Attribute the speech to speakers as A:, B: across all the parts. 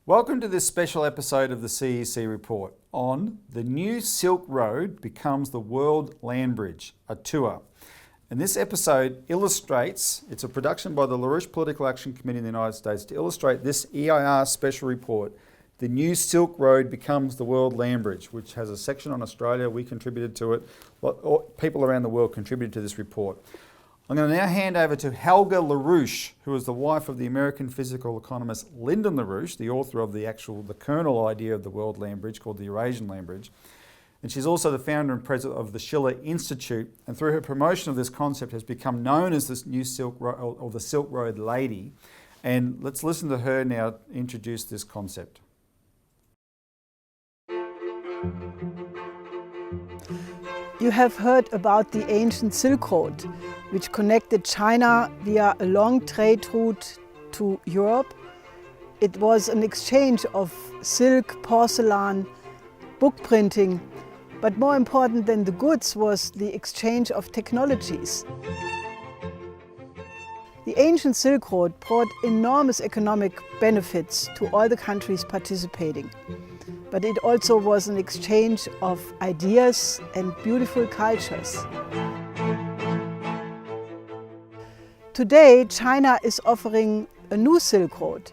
A: Welcome to this special episode of the CEC Report on The New Silk Road Becomes the World Land Bridge, a tour. And this episode illustrates, it's a production by the LaRouche Political Action Committee in the United States to illustrate this EIR special report, The New Silk Road Becomes the World Land Bridge, which has a section on Australia. We contributed to it. People around the world contributed to this report. I'm going to now hand over to Helga LaRouche, who is the wife of the American physical economist Lyndon LaRouche, the author of the kernel idea of the World Land Bridge called the Eurasian Land Bridge. And she's also the founder and president of the Schiller Institute, and through her promotion of this concept has become known as this new Silk Road, or the Silk Road Lady. And let's listen to her now introduce this concept.
B: You have heard about the ancient Silk Road, which connected China via a long trade route to Europe. It was an exchange of silk, porcelain, book printing, but more important than the goods was the exchange of technologies. The ancient Silk Road brought enormous economic benefits to all the countries participating. But it also was an exchange of ideas and beautiful cultures. Today, China is offering a new Silk Road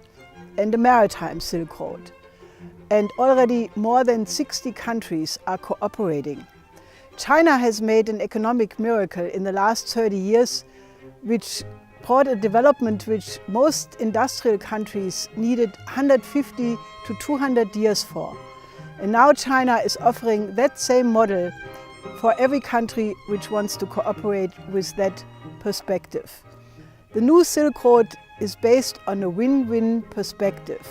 B: and a maritime Silk Road. And already more than 60 countries are cooperating. China has made an economic miracle in the last 30 years, which brought a development which most industrial countries needed 150 to 200 years for. And now China is offering that same model for every country which wants to cooperate with that perspective. The new Silk Road is based on a win-win perspective.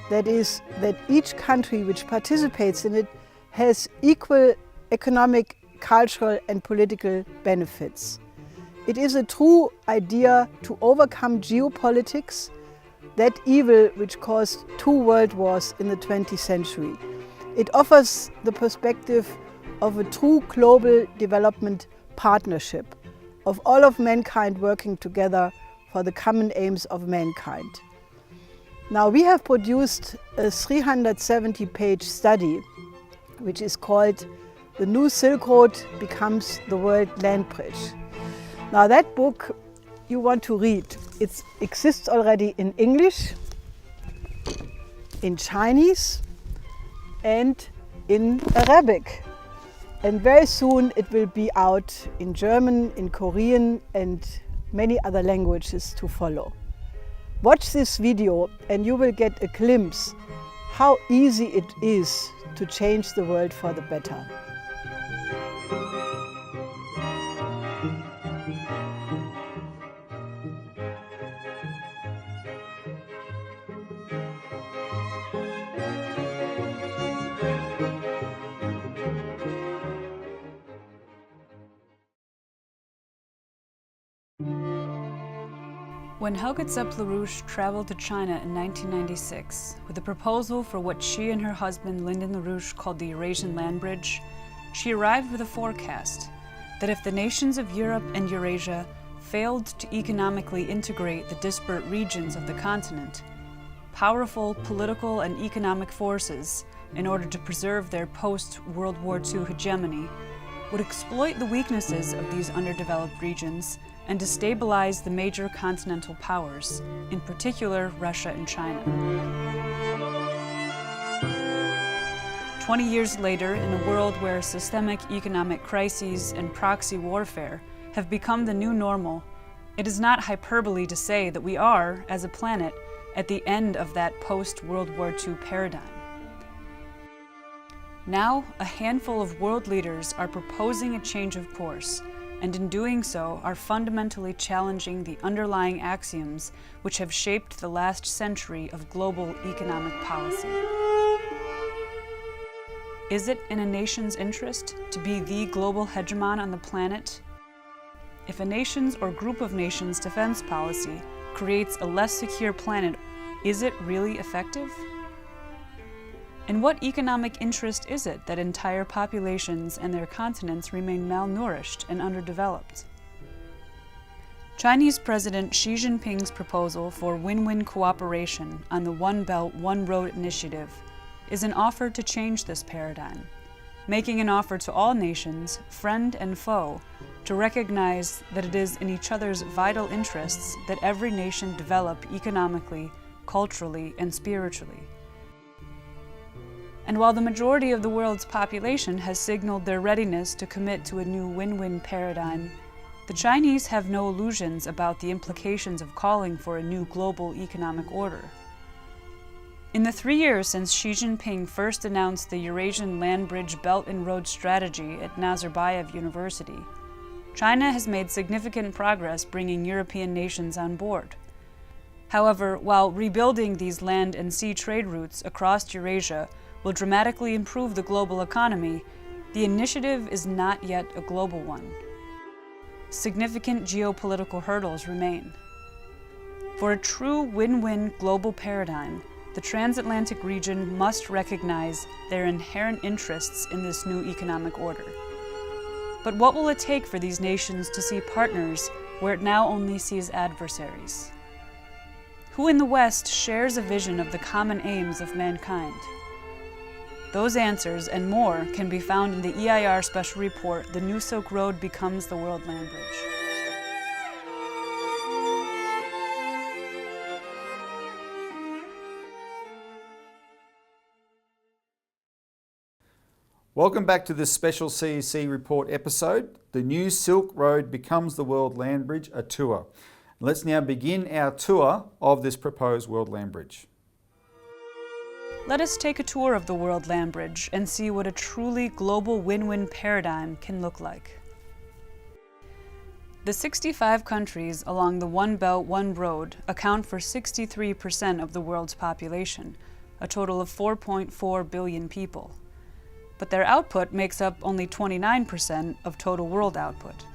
B: That is, that each country which participates in it has equal economic, cultural and political benefits. It is a true idea to overcome geopolitics, that evil which caused 2 world wars in the 20th century. It offers the perspective of a true global development partnership, of all of mankind working together for the common aims of mankind. Now we have produced a 370-page study which is called The New Silk Road Becomes the World Land Bridge. Now that book you want to read. It exists already in English, in Chinese and in Arabic. And very soon it will be out in German, in Korean and many other languages to follow. Watch this video and you will get a glimpse how easy it is to change the world for the better.
C: When Helga LaRouche traveled to China in 1996 with a proposal for what she and her husband Lyndon LaRouche called the Eurasian Land Bridge, she arrived with a forecast that if the nations of Europe and Eurasia failed to economically integrate the disparate regions of the continent, powerful political and economic forces, in order to preserve their post-World War II hegemony, would exploit the weaknesses of these underdeveloped regions and destabilize the major continental powers, in particular Russia and China. 20 years later, in a world where systemic economic crises and proxy warfare have become the new normal, it is not hyperbole to say that we are, as a planet, at the end of that post-World War II paradigm. Now, a handful of world leaders are proposing a change of course, and in doing so are fundamentally challenging the underlying axioms which have shaped the last century of global economic policy. Is it in a nation's interest to be the global hegemon on the planet? If a nation's or group of nations' defense policy creates a less secure planet, is it really effective? In what economic interest is it that entire populations and their continents remain malnourished and underdeveloped? Chinese President Xi Jinping's proposal for win-win cooperation on the One Belt, One Road initiative is an offer to change this paradigm, making an offer to all nations, friend and foe, to recognize that it is in each other's vital interests that every nation develop economically, culturally, and spiritually. And while the majority of the world's population has signaled their readiness to commit to a new win-win paradigm, the Chinese have no illusions about the implications of calling for a new global economic order. In the 3 years since Xi Jinping first announced the Eurasian Land Bridge Belt and Road Strategy at Nazarbayev University, China has made significant progress bringing European nations on board. However, while rebuilding these land and sea trade routes across Eurasia will dramatically improve the global economy, the initiative is not yet a global one. Significant geopolitical hurdles remain. For a true win-win global paradigm, the transatlantic region must recognize their inherent interests in this new economic order. But what will it take for these nations to see partners where it now only sees adversaries? Who in the West shares a vision of the common aims of mankind? Those answers and more can be found in the EIR Special Report, The New Silk Road Becomes the World Land Bridge.
A: Welcome back to this special CEC Report episode, The New Silk Road Becomes the World Land Bridge, a tour. Let's now begin our tour of this proposed World Land Bridge.
C: Let us take a tour of the World Land Bridge and see what a truly global win-win paradigm can look like. The 65 countries along the One Belt, One Road account for 63% of the world's population, a total of 4.4 billion people. But their output makes up only 29% of total world output.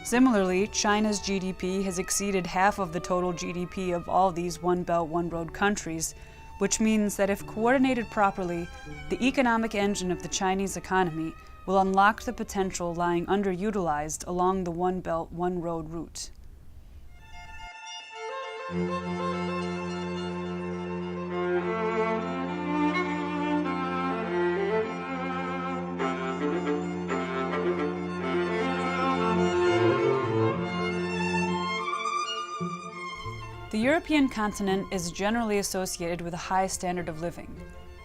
C: Similarly, China's GDP has exceeded half of the total GDP of all these One Belt, One Road countries, which means that if coordinated properly, the economic engine of the Chinese economy will unlock the potential lying underutilized along the One Belt, One Road route. The European continent is generally associated with a high standard of living,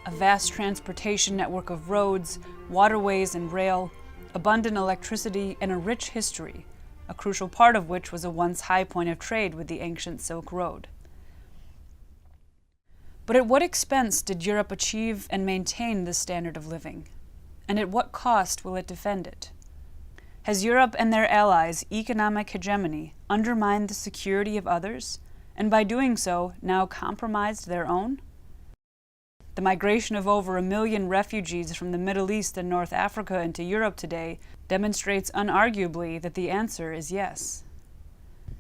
C: a vast transportation network of roads, waterways, and rail, abundant electricity, and a rich history, a crucial part of which was a once high point of trade with the ancient Silk Road. But at what expense did Europe achieve and maintain this standard of living? And at what cost will it defend it? Has Europe and their allies' economic hegemony undermined the security of others, and by doing so, now compromised their own? The migration of over 1 million refugees from the Middle East and North Africa into Europe today demonstrates unarguably that the answer is yes.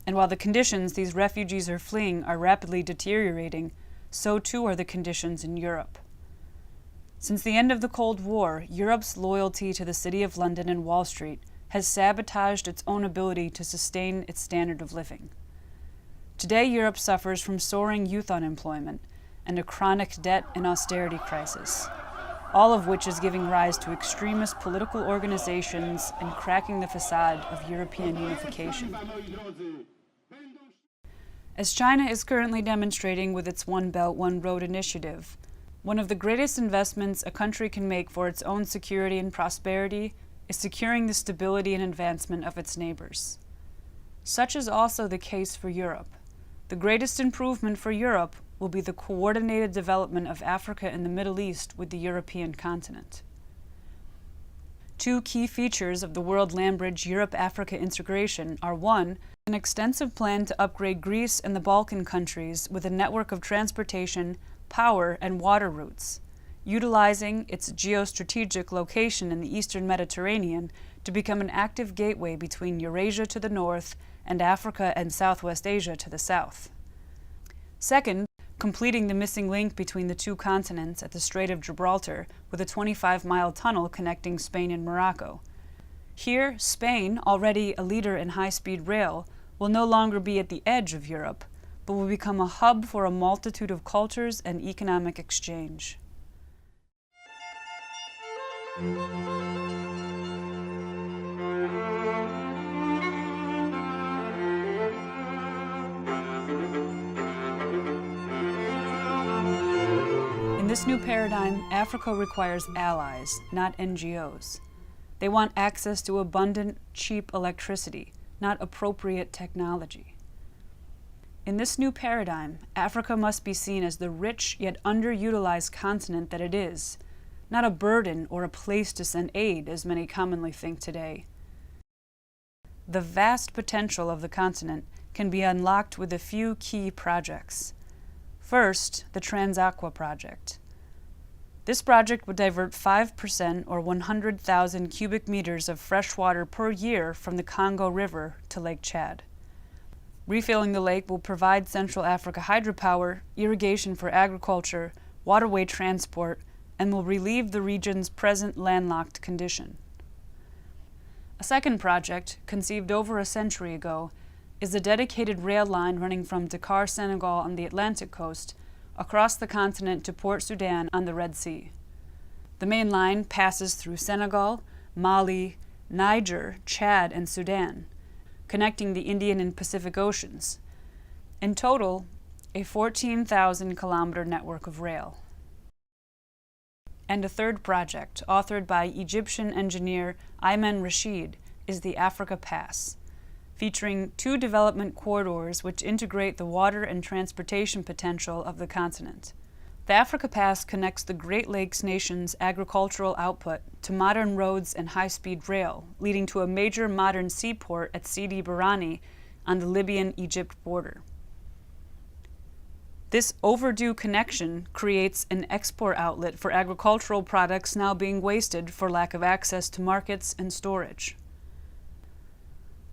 C: And while the conditions these refugees are fleeing are rapidly deteriorating, so too are the conditions in Europe. Since the end of the Cold War, Europe's loyalty to the City of London and Wall Street has sabotaged its own ability to sustain its standard of living. Today, Europe suffers from soaring youth unemployment and a chronic debt and austerity crisis, all of which is giving rise to extremist political organizations and cracking the facade of European unification. As China is currently demonstrating with its One Belt, One Road initiative, one of the greatest investments a country can make for its own security and prosperity is securing the stability and advancement of its neighbors. Such is also the case for Europe. The greatest improvement for Europe will be the coordinated development of Africa and the Middle East with the European continent. Two key features of the World Land Bridge Europe-Africa integration are: one, an extensive plan to upgrade Greece and the Balkan countries with a network of transportation, power, and water routes, utilizing its geostrategic location in the Eastern Mediterranean to become an active gateway between Eurasia to the north and Africa and Southwest Asia to the south. Second, completing the missing link between the two continents at the Strait of Gibraltar with a 25-mile tunnel connecting Spain and Morocco. Here, Spain, already a leader in high-speed rail, will no longer be at the edge of Europe, but will become a hub for a multitude of cultures and economic exchange. In this new paradigm, Africa requires allies, not NGOs. They want access to abundant, cheap electricity, not appropriate technology. In this new paradigm, Africa must be seen as the rich yet underutilized continent that it is, not a burden or a place to send aid, as many commonly think today. The vast potential of the continent can be unlocked with a few key projects. First, the Transaqua project. This project would divert 5% or 100,000 cubic meters of fresh water per year from the Congo River to Lake Chad. Refilling the lake will provide Central Africa hydropower, irrigation for agriculture, waterway transport, and will relieve the region's present landlocked condition. A second project, conceived over a century ago, is a dedicated rail line running from Dakar, Senegal on the Atlantic coast across the continent to Port Sudan on the Red Sea. The main line passes through Senegal, Mali, Niger, Chad, and Sudan, connecting the Indian and Pacific Oceans. In total, a 14,000-kilometer network of rail. And a third project, authored by Egyptian engineer Ayman Rashid, is the Africa Pass, featuring 2 development corridors which integrate the water and transportation potential of the continent. The Africa Pass connects the Great Lakes nation's agricultural output to modern roads and high-speed rail, leading to a major modern seaport at Sidi Barrani on the Libyan-Egypt border. This overdue connection creates an export outlet for agricultural products now being wasted for lack of access to markets and storage.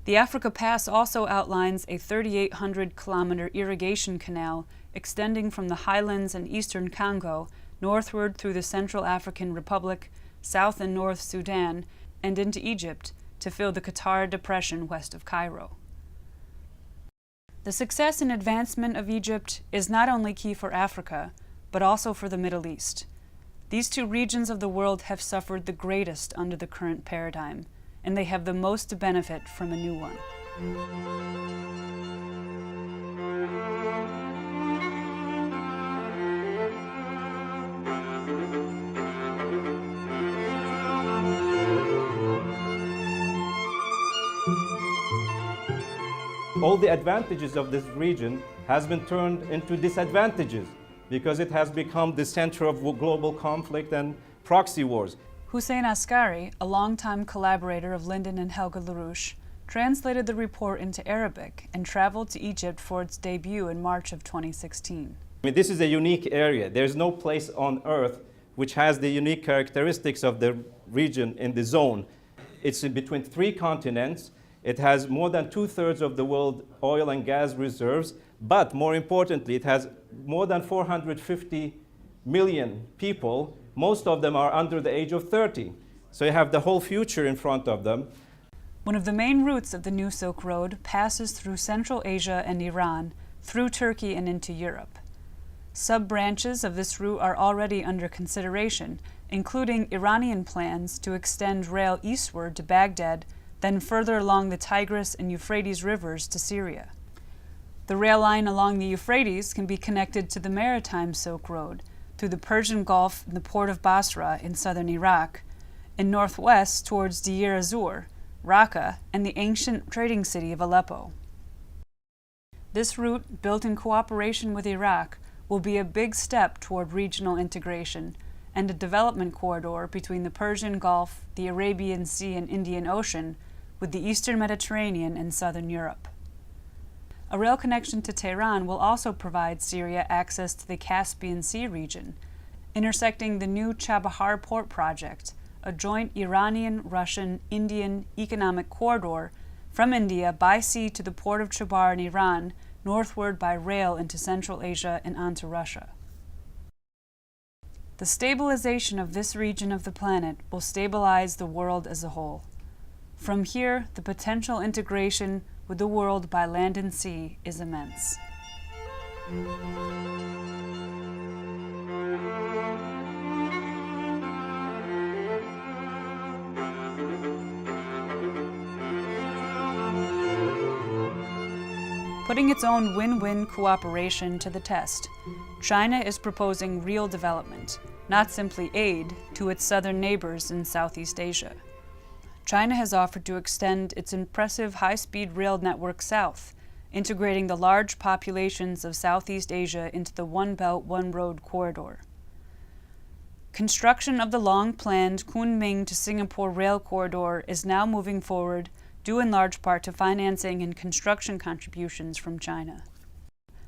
C: The Africa Pass also outlines a 3,800-kilometer irrigation canal extending from the highlands and eastern Congo northward through the Central African Republic, South and North Sudan, and into Egypt to fill the Qatar Depression west of Cairo. The success and advancement of Egypt is not only key for Africa, but also for the Middle East. These 2 regions of the world have suffered the greatest under the current paradigm, and they have the most to benefit from a new one.
D: All the advantages of this region has been turned into disadvantages because it has become the center of global conflict and proxy wars.
C: Hussein Askari, a longtime collaborator of Lyndon and Helga LaRouche, translated the report into Arabic and traveled to Egypt for its debut in March of 2016.
D: This is a unique area. There's no place on Earth which has the unique characteristics of the region in the zone. It's in between 3 continents. It has more than 2/3 of the world oil and gas reserves, but more importantly, it has more than 450 million people. Most of them are under the age of 30. So you have the whole future in front of them.
C: One of the main routes of the New Silk Road passes through Central Asia and Iran, through Turkey and into Europe. Sub-branches of this route are already under consideration, including Iranian plans to extend rail eastward to Baghdad, then further along the Tigris and Euphrates rivers to Syria. The rail line along the Euphrates can be connected to the maritime Silk Road, through the Persian Gulf and the port of Basra in southern Iraq, and northwest towards Deir ez-Zor, Raqqa, and the ancient trading city of Aleppo. This route, built in cooperation with Iraq, will be a big step toward regional integration and a development corridor between the Persian Gulf, the Arabian Sea, and Indian Ocean, with the Eastern Mediterranean and southern Europe. A rail connection to Tehran will also provide Syria access to the Caspian Sea region, intersecting the new Chabahar port project, a joint Iranian-Russian-Indian economic corridor from India by sea to the port of Chabahar in Iran, northward by rail into Central Asia and onto Russia. The stabilization of this region of the planet will stabilize the world as a whole. From here, the potential integration with the world by land and sea is immense. Putting its own win-win cooperation to the test, China is proposing real development, not simply aid, to its southern neighbors in Southeast Asia. China has offered to extend its impressive high-speed rail network south, integrating the large populations of Southeast Asia into the One Belt, One Road corridor. Construction of the long-planned Kunming to Singapore rail corridor is now moving forward, due in large part to financing and construction contributions from China.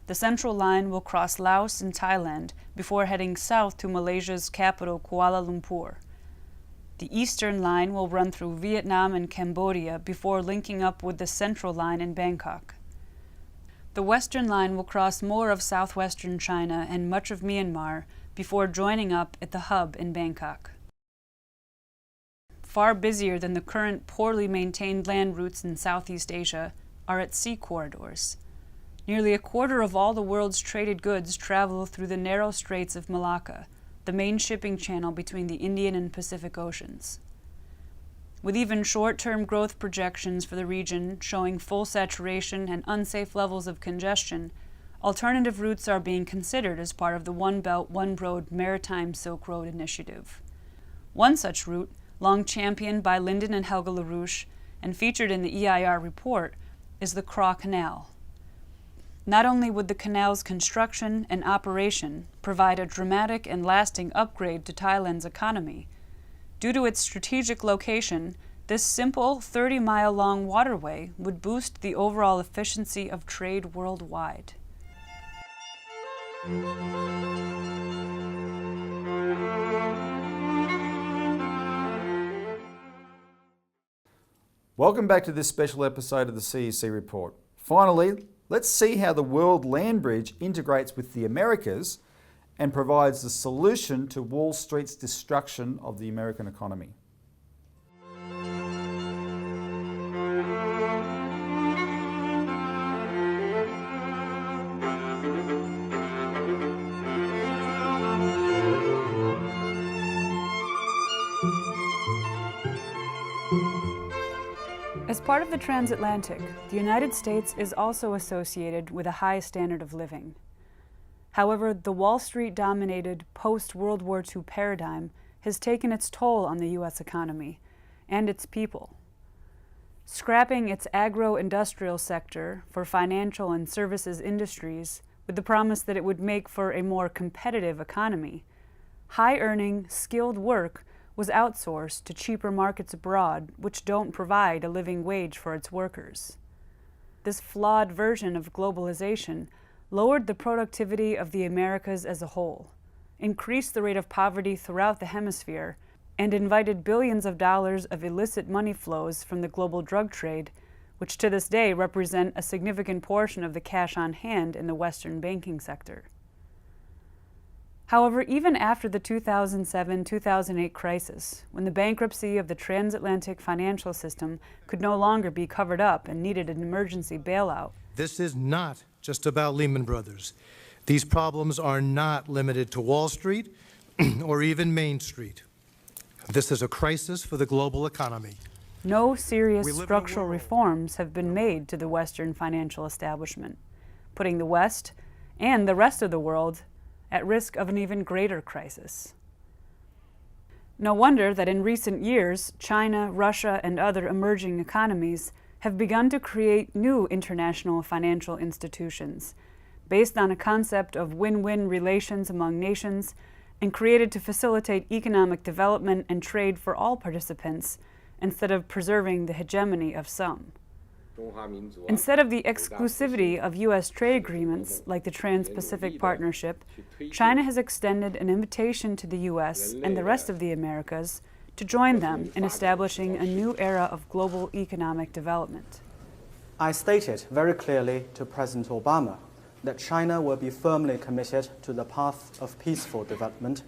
C: The Central Line will cross Laos and Thailand before heading south to Malaysia's capital, Kuala Lumpur. The Eastern Line will run through Vietnam and Cambodia before linking up with the Central Line in Bangkok. The Western Line will cross more of southwestern China and much of Myanmar before joining up at the hub in Bangkok. Far busier than the current poorly maintained land routes in Southeast Asia are its sea corridors. Nearly a quarter of all the world's traded goods travel through the narrow Straits of Malacca, the main shipping channel between the Indian and Pacific Oceans. With even short-term growth projections for the region showing full saturation and unsafe levels of congestion, alternative routes are being considered as part of the One Belt, One Road Maritime Silk Road initiative. One such route, long championed by Lyndon and Helga LaRouche and featured in the EIR report, is the Craw Canal. Not only would the canal's construction and operation provide a dramatic and lasting upgrade to Thailand's economy, due to its strategic location, this simple 30-mile-long waterway would boost the overall efficiency of trade worldwide.
A: Welcome back to this special episode of the CEC Report. Finally, let's see how the World Land Bridge integrates with the Americas and provides the solution to Wall Street's destruction of the American economy.
C: As part of the transatlantic, the United States is also associated with a high standard of living. However, the Wall Street-dominated post-World War II paradigm has taken its toll on the U.S. economy and its people. Scrapping its agro-industrial sector for financial and services industries with the promise that it would make for a more competitive economy, high-earning, skilled work was outsourced to cheaper markets abroad, which don't provide a living wage for its workers. This flawed version of globalization lowered the productivity of the Americas as a whole, increased the rate of poverty throughout the hemisphere, and invited billions of dollars of illicit money flows from the global drug trade, which to this day represent a significant portion of the cash on hand in the Western banking sector. However, even after the 2007-2008 crisis, when the bankruptcy of the transatlantic financial system could no longer be covered up and needed an emergency bailout,
E: this is not just about Lehman Brothers. These problems are not limited to Wall Street or even Main Street. This is a crisis for the global economy.
C: no serious structural reforms have been made to the Western financial establishment, putting the West and the rest of the world at risk of an even greater crisis. No wonder that in recent years, China, Russia, and other emerging economies have begun to create new international financial institutions based on a concept of win-win relations among nations and created to facilitate economic development and trade for all participants instead of preserving the hegemony of some. Instead of the exclusivity of U.S. trade agreements like the Trans-Pacific Partnership, China has extended an invitation to the U.S. and the rest of the Americas to join them in establishing a new era of global economic development.
F: I stated very clearly to President Obama that China will be firmly committed to the path of peaceful development,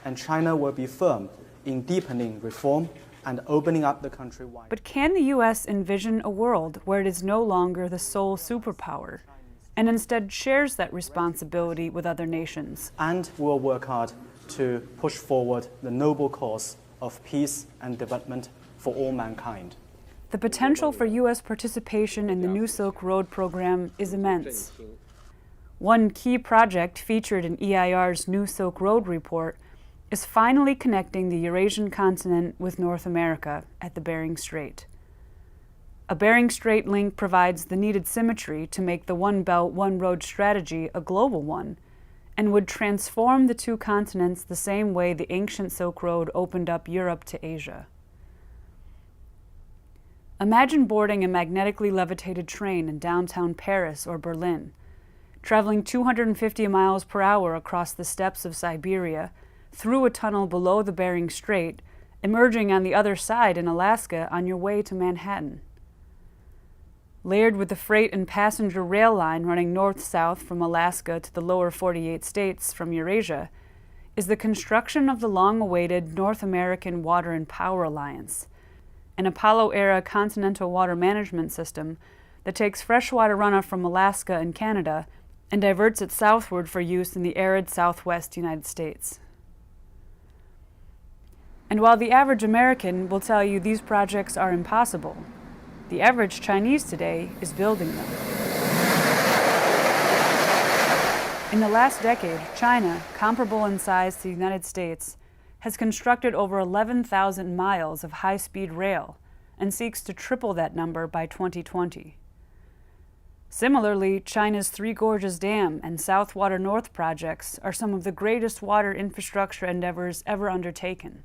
F: and China will be firm in deepening reform and opening up the country wide.
C: But can the U.S. envision a world where it is no longer the sole superpower and instead shares that responsibility with other nations?
F: And we'll work hard to push forward the noble cause of peace and development for all mankind.
C: The potential for U.S. participation in the New Silk Road program is immense. One key project featured in EIR's New Silk Road report is finally connecting the Eurasian continent with North America at the Bering Strait. A Bering Strait link provides the needed symmetry to make the One Belt, One Road strategy a global one, and would transform the two continents the same way the ancient Silk Road opened up Europe to Asia. Imagine boarding a magnetically levitated train in downtown Paris or Berlin, traveling 250 miles per hour across the steppes of Siberia, through a tunnel below the Bering Strait, emerging on the other side in Alaska on your way to Manhattan. Layered with the freight and passenger rail line running north-south from Alaska to the lower 48 states from Eurasia is the construction of the long-awaited North American Water and Power Alliance, an Apollo-era continental water management system that takes freshwater runoff from Alaska and Canada and diverts it southward for use in the arid southwest United States. And while the average American will tell you these projects are impossible, the average Chinese today is building them. In the last decade, China, comparable in size to the United States, has constructed over 11,000 miles of high-speed rail and seeks to triple that number by 2020. Similarly, China's Three Gorges Dam and South Water North projects are some of the greatest water infrastructure endeavors ever undertaken.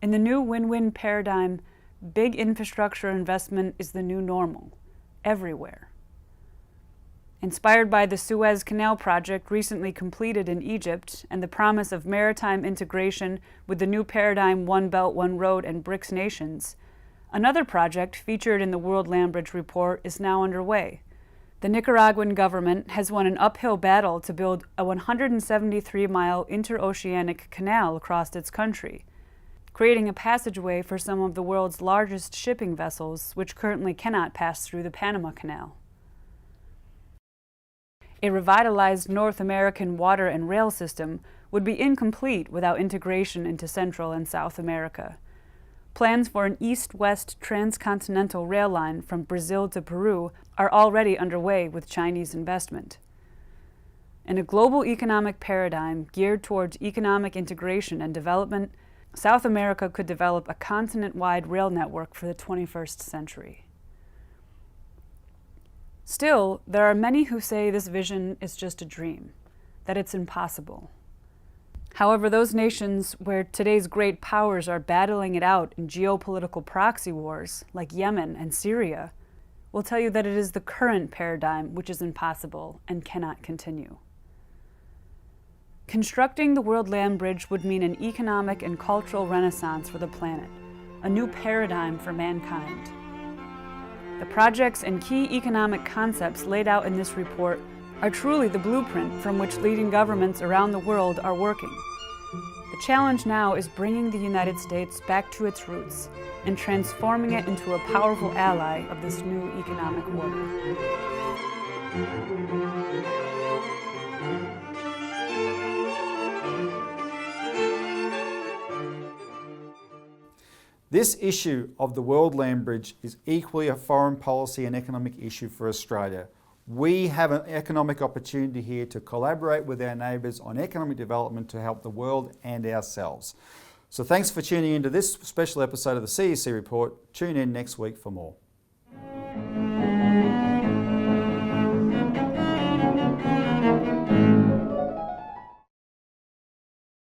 C: In the new win-win paradigm, big infrastructure investment is the new normal, everywhere. Inspired by the Suez Canal project recently completed in Egypt and the promise of maritime integration with the new paradigm One Belt, One Road and BRICS nations, another project featured in the World Land Bridge Report is now underway. The Nicaraguan government has won an uphill battle to build a 173-mile interoceanic canal across its country, creating a passageway for some of the world's largest shipping vessels, which currently cannot pass through the Panama Canal. A revitalized North American water and rail system would be incomplete without integration into Central and South America. Plans for an east-west transcontinental rail line from Brazil to Peru are already underway with Chinese investment. In a global economic paradigm geared towards economic integration and development, South America could develop a continent-wide rail network for the 21st century. Still, there are many who say this vision is just a dream, that it's impossible. However, those nations where today's great powers are battling it out in geopolitical proxy wars, like Yemen and Syria, will tell you that it is the current paradigm which is impossible and cannot continue. Constructing the World Land Bridge would mean an economic and cultural renaissance for the planet, a new paradigm for mankind. The projects and key economic concepts laid out in this report are truly the blueprint from which leading governments around the world are working. The challenge now is bringing the United States back to its roots and transforming it into a powerful ally of this new economic order.
A: This issue of the World Land Bridge is equally a foreign policy and economic issue for Australia. We have an economic opportunity here to collaborate with our neighbours on economic development to help the world and ourselves. So thanks for tuning into this special episode of the CEC Report. Tune in next week for more.